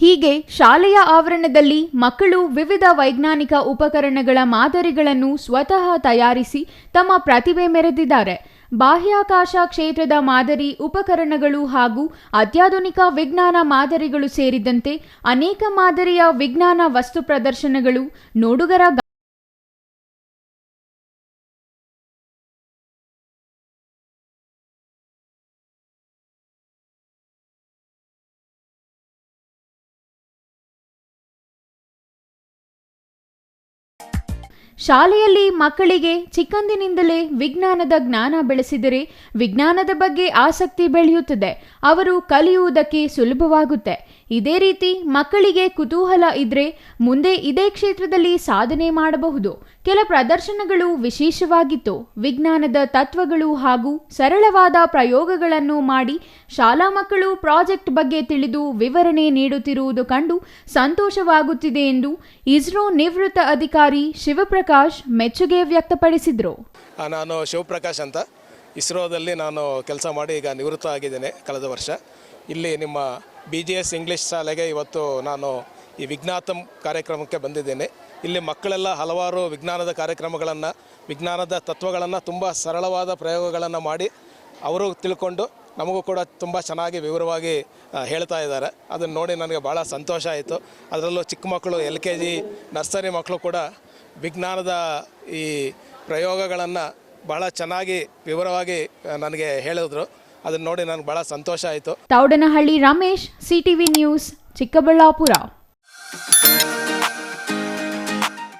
ಹೀಗೆ ಶಾಲೆಯ ಆವರಣದಲ್ಲಿ ಮಕ್ಕಳು ವಿವಿಧ ವೈಜ್ಞಾನಿಕ ಉಪಕರಣಗಳ ಮಾದರಿಗಳನ್ನು ಸ್ವತಃ ತಯಾರಿಸಿ ತಮ್ಮ ಪ್ರತಿಭೆ ಮೆರೆದಿದ್ದಾರೆ. ಬಾಹ್ಯಾಕಾಶ ಕ್ಷೇತ್ರದ ಮಾದರಿ ಉಪಕರಣಗಳು ಹಾಗೂ ಅತ್ಯಾಧುನಿಕ ವಿಜ್ಞಾನ ಮಾದರಿಗಳು ಸೇರಿದಂತೆ ಅನೇಕ ಮಾದರಿಯ ವಿಜ್ಞಾನ ವಸ್ತು ಪ್ರದರ್ಶನಗಳು ನೋಡುಗರ ಶಾಲೆಯಲ್ಲಿ ಮಕ್ಕಳಿಗೆ ಚಿಕ್ಕಂದಿನಿಂದಲೇ ವಿಜ್ಞಾನದ ಜ್ಞಾನ ಬೆಳೆಸಿದರೆ ವಿಜ್ಞಾನದ ಬಗ್ಗೆ ಆಸಕ್ತಿ ಬೆಳೆಯುತ್ತದೆ. ಅವರು ಕಲಿಯುವುದಕ್ಕೆ ಸುಲಭವಾಗುತ್ತೆ. ಇದೇ ರೀತಿ ಮಕ್ಕಳಿಗೆ ಕುತೂಹಲ ಇದ್ರೆ ಮುಂದೆ ಇದೇ ಕ್ಷೇತ್ರದಲ್ಲಿ ಸಾಧನೆ ಮಾಡಬಹುದು. ಕೆಲ ಪ್ರದರ್ಶನಗಳು ವಿಶೇಷವಾಗಿತ್ತು. ವಿಜ್ಞಾನದ ತತ್ವಗಳು ಹಾಗೂ ಸರಳವಾದ ಪ್ರಯೋಗಗಳನ್ನು ಮಾಡಿ ಶಾಲಾ ಮಕ್ಕಳು ಪ್ರಾಜೆಕ್ಟ್ ಬಗ್ಗೆ ತಿಳಿದು ವಿವರಣೆ ನೀಡುತ್ತಿರುವುದು ಕಂಡು ಸಂತೋಷವಾಗುತ್ತಿದೆ ಎಂದು ಇಸ್ರೋ ನಿವೃತ್ತ ಅಧಿಕಾರಿ ಶಿವಪ್ರಕಾಶ್ ಮೆಚ್ಚುಗೆ ವ್ಯಕ್ತಪಡಿಸಿದರು. ನಾನು ಶಿವಪ್ರಕಾಶ್ ಅಂತ ಇಸ್ರೋದಲ್ಲಿ ನಾನು ಕೆಲಸ ಮಾಡಿ ಈಗ ನಿವೃತ್ತ ಆಗಿದ್ದೇನೆ ಕಳೆದ ವರ್ಷ. ಇಲ್ಲಿ ನಿಮ್ಮ BGS ಇಂಗ್ಲೀಷ್ ಶಾಲೆಗೆ ಇವತ್ತು ನಾನು ಈ ವಿಜ್ಞಾತಂ ಕಾರ್ಯಕ್ರಮಕ್ಕೆ ಬಂದಿದ್ದೇನೆ. ಇಲ್ಲಿ ಮಕ್ಕಳೆಲ್ಲ ಹಲವಾರು ವಿಜ್ಞಾನದ ಕಾರ್ಯಕ್ರಮಗಳನ್ನು, ವಿಜ್ಞಾನದ ತತ್ವಗಳನ್ನು, ತುಂಬ ಸರಳವಾದ ಪ್ರಯೋಗಗಳನ್ನು ಮಾಡಿ ಅವರು ತಿಳ್ಕೊಂಡು ನಮಗೂ ಕೂಡ ತುಂಬ ಚೆನ್ನಾಗಿ ವಿವರವಾಗಿ ಹೇಳ್ತಾ ಇದ್ದಾರೆ. ಅದನ್ನು ನೋಡಿ ನನಗೆ ಭಾಳ ಸಂತೋಷ ಆಯಿತು. ಅದರಲ್ಲೂ ಚಿಕ್ಕ ಮಕ್ಕಳು LKG ನರ್ಸರಿ ಮಕ್ಕಳು ಕೂಡ ವಿಜ್ಞಾನದ ಈ ಪ್ರಯೋಗಗಳನ್ನು ಬಹಳ ಚೆನ್ನಾಗಿ ವಿವರವಾಗಿ ನನಗೆ ಹೇಳಿದ್ರು. ಅದನ್ನು ನೋಡಿ ನನಗೆ ಬಹಳ ಸಂತೋಷ ಆಯಿತು. Thoudanahalli Ramesh, CTV news, Chikkaballapur.